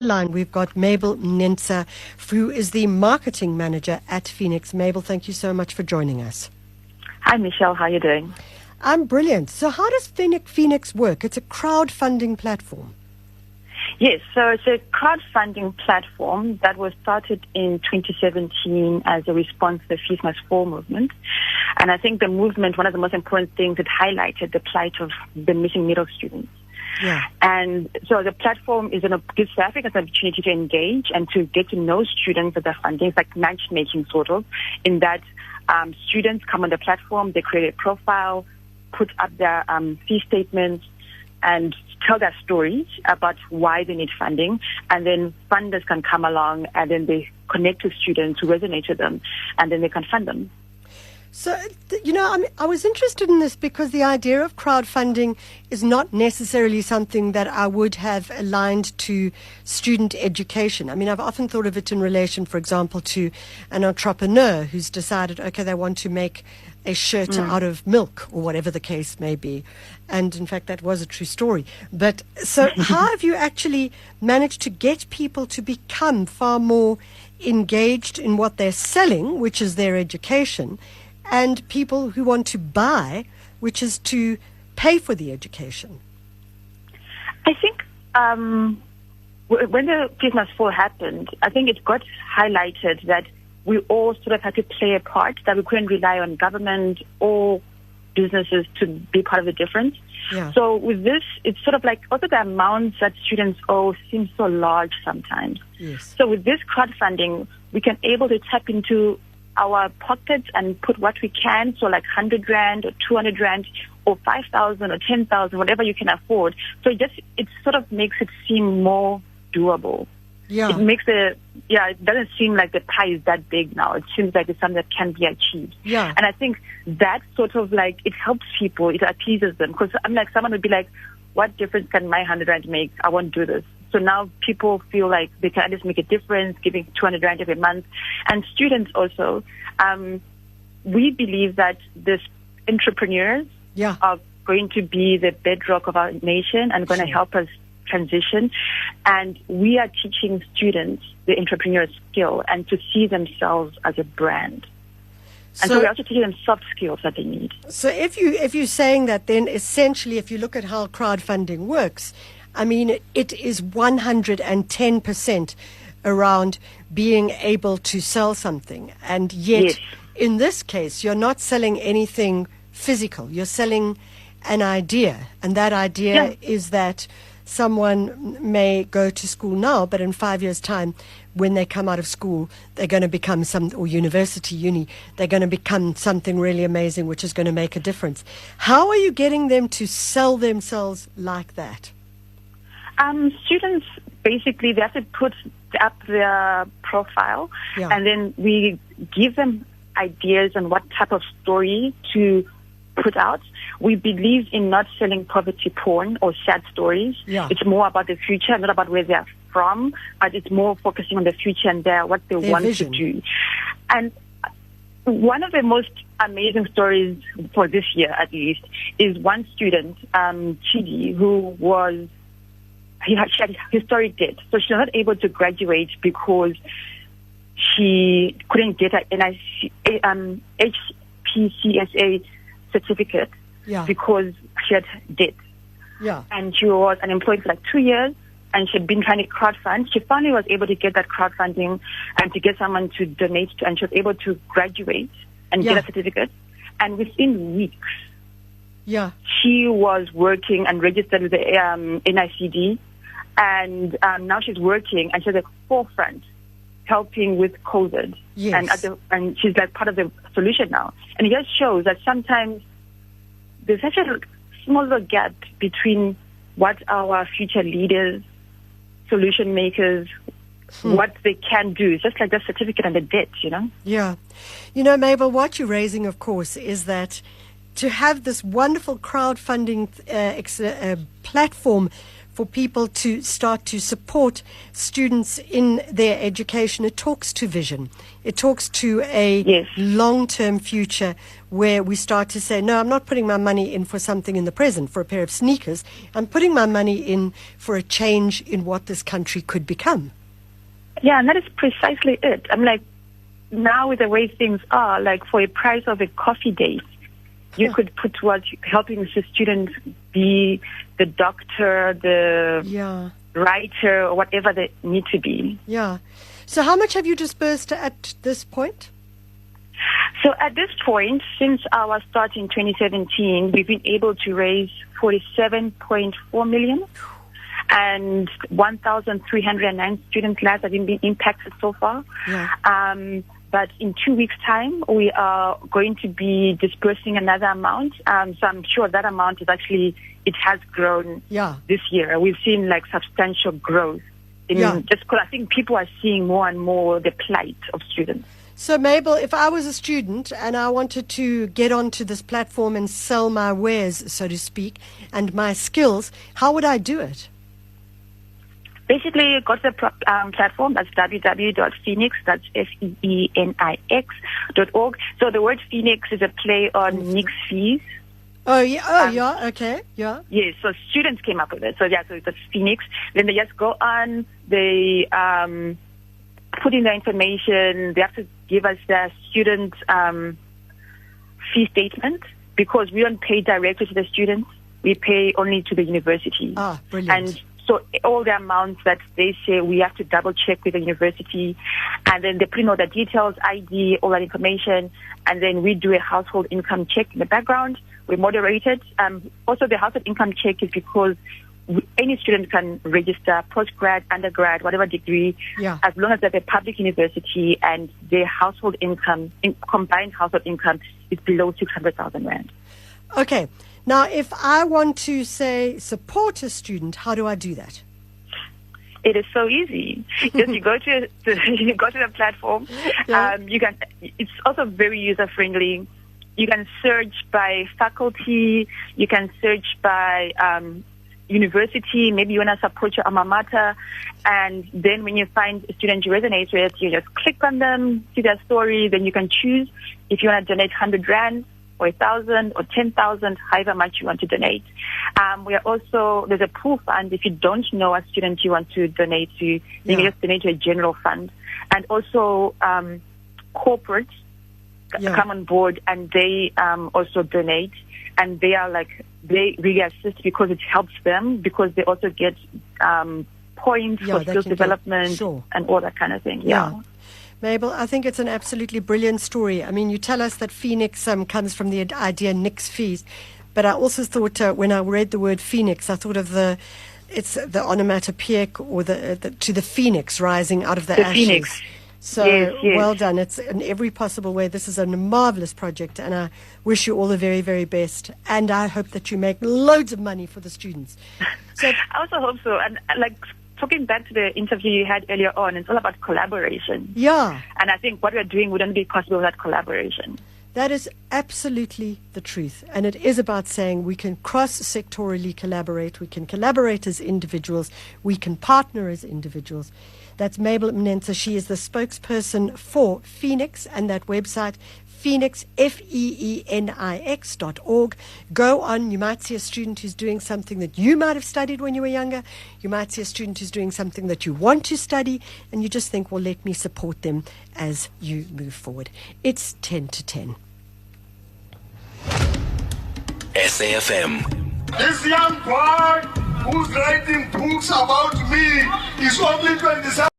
Line, we've got Mabel Mnensa, who is the marketing manager at Feenix. Mabel, thank you so much for joining us. Hi, Michelle. How are you doing? I'm brilliant. So how does Feenix work? It's a crowdfunding platform. Yes, so it's a crowdfunding platform that was started in 2017 as a response to the Fees Must Fall movement. And I think the movement, one of the most important things, it highlighted the plight of the missing middle students. Yeah. And so the platform gives South Africans an opportunity to engage and to get to know students that they're funding. It's like matchmaking, sort of, in that students come on the platform, they create a profile, put up their fee statements, and tell their stories about why they need funding. And then funders can come along and then they connect with students who resonate with them, and then they can fund them. So, I was interested in this because the idea of crowdfunding is not necessarily something that I would have aligned to student education. I mean, I've often thought of it in relation, for example, to an entrepreneur who's decided, okay, they want to make a shirt out of milk or whatever the case may be. And in fact, that was a true story. But so how have you actually managed to get people to become far more engaged in what they're selling, which is their education, and people who want to buy, which is to pay for the education? I think when the Fees Must Fall happened, I think it got highlighted that we all sort of had to play a part, that we couldn't rely on government or businesses to be part of the difference. Yeah. So with this, it's sort of like also the amounts that students owe seem so large sometimes. Yes. So with this crowdfunding, we can able to tap into our pockets and put what we can, so like 100 Rand or 200 Rand or 5,000 or 10,000, whatever you can afford. So it sort of makes it seem more doable. Yeah. It doesn't seem like the pie is that big now. It seems like it's something that can be achieved. Yeah. And I think that sort of like, it helps people, it appeases them. Because I'm like, someone would be like, what difference can my 100 Rand make? I won't do this. So now people feel like they can at least make a difference, giving 200 Rand every month. And students also, we believe that these entrepreneurs are going to be the bedrock of our nation and going to help us transition. And we are teaching students the entrepreneurial skill and to see themselves as a brand. And so we're also teaching them soft skills that they need. So if you're saying that, then essentially, if you look at how crowdfunding works, I mean, it is 110% around being able to sell something. And yet, in this case, you're not selling anything physical. You're selling an idea. And that idea is that someone may go to school now, but in 5 years' time, when they come out of school, they're going to become uni, they're going to become something really amazing, which is going to make a difference. How are you getting them to sell themselves like that? Students, basically, they have to put up their profile, and then we give them ideas on what type of story to put out. We believe in not selling poverty porn or sad stories. Yeah. It's more about the future, not about where they're from, but it's more focusing on the future and what they want vision. to do. And one of the most amazing stories for this year, at least, is one student, Chidi, who she had historic debt. So she was not able to graduate because she couldn't get an HPCSA certificate because she had debt. Yeah. And she was unemployed for like 2 years, and she had been trying to crowdfund. She finally was able to get that crowdfunding and to get someone to donate to, and she was able to graduate and get a certificate. And within weeks, she was working and registered with the NICD, and now she's working and she's at the forefront helping with COVID. Yes. And she's like part of the solution now. And it just shows that sometimes there's such a small little gap between what our future leaders, solution makers, what they can do. It's just like the certificate and the debt, Yeah. Mabel, what you're raising, of course, is that to have this wonderful crowdfunding platform for people to start to support students in their education. It talks to vision. It talks to a Yes. long-term future where we start to say, no, I'm not putting my money in for something in the present, for a pair of sneakers. I'm putting my money in for a change in what this country could become. Yeah, and that is precisely it. I'm like, now with the way things are, like for a price of a coffee date, you could put towards helping the students be the doctor, the writer, or whatever they need to be. Yeah. So how much have you disbursed at this point? So at this point, since our start in 2017, we've been able to raise 47.4 million, and 1,309 students' lives have been impacted so far. Yeah. But in 2 weeks' time, we are going to be dispersing another amount. So I'm sure that amount is actually, it has grown this year. We've seen like substantial growth just because I think people are seeing more and more the plight of students. So, Mabel, if I was a student and I wanted to get onto this platform and sell my wares, so to speak, and my skills, how would I do it? Basically, go to the platform. That's www.feenix, that's FEENIX.org. So the word Feenix is a play on Nix fees. Oh, yeah. Okay. Yeah. Yes. So students came up with it. So it's a Feenix. Then they just go on. They put in their information. They have to give us their student fee statement, because we don't pay directly to the students. We pay only to the university. Ah, brilliant. And so all the amounts that they say, we have to double check with the university, and then they put in all the details, ID, all that information, and then we do a household income check in the background. We moderate it. Also, the household income check is because any student can register, postgrad, undergrad, whatever degree, as long as they're at a public university and their household income, combined household income, is below 600,000 rand. Okay. Now, if I want to, say, support a student, how do I do that? It is so easy. Just you go to the platform. Yeah. You can. It's also very user friendly. You can search by faculty. You can search by university. Maybe you want to support your alma mater, and then when you find a student you resonate with, you just click on them, see their story. Then you can choose if you want to donate 100 rand. Or 1,000 or 10,000, however much you want to donate. We are also, there's a pool fund. If you don't know a student you want to donate to, you can just donate to a general fund. And also corporates come on board, and they also donate. And they are like, they really assist because it helps them, because they also get points for skills development and all that kind of thing. Yeah. Mabel, I think it's an absolutely brilliant story. I mean, you tell us that Feenix comes from the idea Nix fees, but I also thought when I read the word Phoenix, I thought of it's the onomatopoeic, or to the phoenix rising out of the ashes. Phoenix. So well done. It's in every possible way. This is a marvelous project, and I wish you all the very, very best. And I hope that you make loads of money for the students. So I also hope so. And talking back to the interview you had earlier on, it's all about collaboration. Yeah. And I think what we're doing wouldn't be possible without collaboration. That is absolutely the truth. And it is about saying we can cross-sectorally collaborate. We can collaborate as individuals. We can partner as individuals. That's Mabel Mnensa. She is the spokesperson for Feenix, and that website, Feenix, FEENIX.org. Go on. You might see a student who's doing something that you might have studied when you were younger. You might see a student who's doing something that you want to study, and you just think, well, let me support them as you move forward. It's 10 to 10. SAFM. This young boy who's writing books about me is only 27.